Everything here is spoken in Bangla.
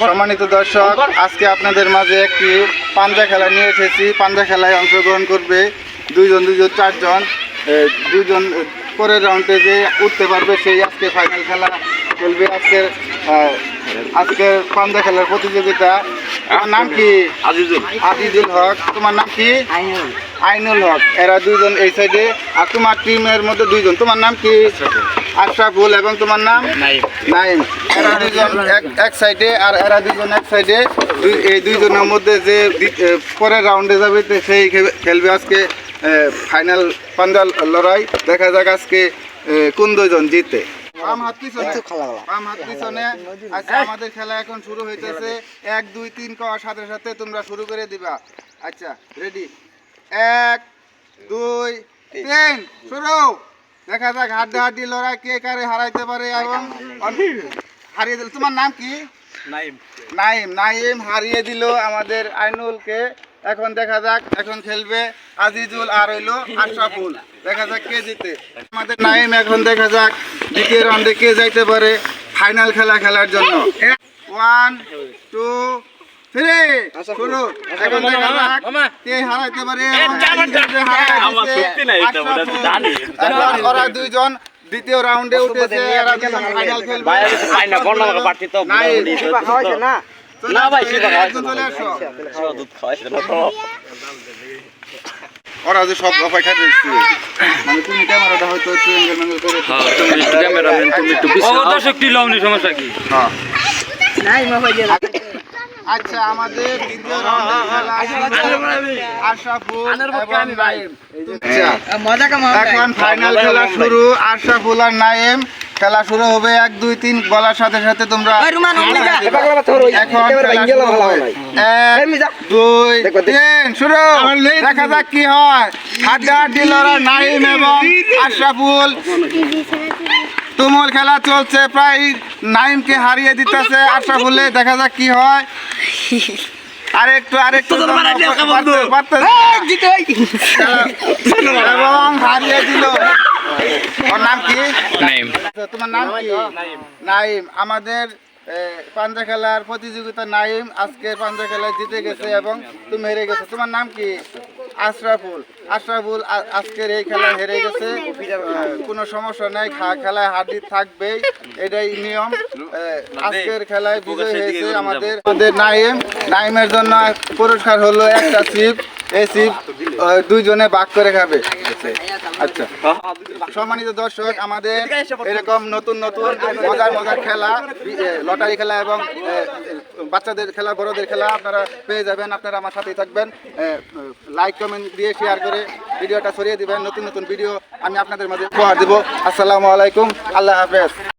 সম্মানিত দর্শক, আজকে আপনাদের মাঝে একটি পাঞ্জা খেলা নিয়ে এসেছি। পাঞ্জা খেলায় অংশগ্রহণ করবে দুইজন চারজন। দুইজন পরের রাউন্ডে যে উঠতে পারবে সেই আজকে ফাইনাল খেলা খেলবে। আজকের পাঞ্জা খেলার প্রতিযোগিতা। তোমার নাম কি? আজিজুল হক। তোমার নাম কি? আইনুল হক। এরা দুইজন এই সাইডে, আর তোমার টিমের মধ্যে দুইজন। তোমার নাম কি? আশরাফুল। এবং তোমার নাম? নাইম। এরা দুইজন এক সাইডে আর এরা দুইজন এক সাইডে। এই দুইজনের মধ্যে যে পরের রাউন্ডে যাবে সেই খেলবে আজকে ফাইনাল পাঞ্জা লড়াই। দেখা যাক আজকে কোন দুইজন জিতে। আমাদের খেলা এখন শুরু হইতেছে। 1 2 3 কওয়ার সাথে সাথে তোমরা শুরু করে দিবা। আচ্ছা, রেডি? 1 2 3 শুরু। দেখা যাক হাড্ডাহাড্ডি লড়াই কে কারে হারাইতে পারে এবং হারিয়ে দিল। তোমার নাম কি? নাইম হারিয়ে দিল আমাদের আইনুলকে। এখন দেখা যাক, এখন খেলবে আজিজুল আর হইলো আশরাফুল। দেখা যাক কে জিতে। আমাদের নাইম এখন দেখা যাক দ্বিতীয় রাউন্ডে কে যাইতে পারে ফাইনাল খেলা খেলার জন্য। 1 2 3 শুরু। এখন দেখা যাক কে হারাইতে পারে। ওরা দুইজন দ্বিতীয় রাউন্ডে উঠেছে। এরা দুজন ফাইনাল খেলবে। ওরা যে সব অপেক্ষা করছে, মানে তুমি ক্যামেরাটা হয়তো একটু এঙ্গেল করে সমস্যা কি? আচ্ছা, আমাদের দ্বিতীয় রাউন্ডে খেলা আশরাফুল এবং নাইম। এখন ফাইনাল খেলা শুরু। আশরাফুল আর নাইম খেলা শুরু হবে। 1 2 3 বলার সাথে সাথে তোমরা এখন 1 2 3 শুরু। দেখা যাক কি হয়। হাড্ডাহাড্ডি লড়াই নাইম এবং আশরাফুল। তুমুল খেলা চলছে, প্রায় নাইমকে হারিয়ে দিতেছে আশরাফুলে। দেখা যাক কি হয়। আরেকটু এবং হারিয়ে দিল। ওর নাম কি? তোমার নাম কি? নাইম। আমাদের পাঞ্জা খেলার প্রতিযোগিতা নাইম আজকে পাঞ্জা খেলায় জিতে গেছে এবং তুমি হেরে গেছো। তোমার নাম কি? আশরাফুল। আজকের এই খেলায় হেরে গেছে। কোনো সমস্যা নাই, খেলায় হারজিত থাকবেই, এটাই নিয়ম। আজকের খেলায় বিজয় হয়েছে আমাদের নাইমের জন্য পুরস্কার হলো একটা চিপ। এই চিপ দুইজনে ভাগ করে খাবে। আচ্ছা, সম্মানিত দর্শক, আমাদের এরকম নতুন মজার খেলা, লটারি খেলা এবং বাচ্চাদের খেলা, বড়দের খেলা আপনারা পেয়ে যাবেন। আপনারা আমার সাথেই থাকবেন। লাইক কমেন্ট দিয়ে শেয়ার করে ভিডিওটা ছড়িয়ে দিবেন। নতুন ভিডিও আমি আপনাদের মাঝে উপহার দেব। আসসালামু আলাইকুম, আল্লাহ হাফেজ।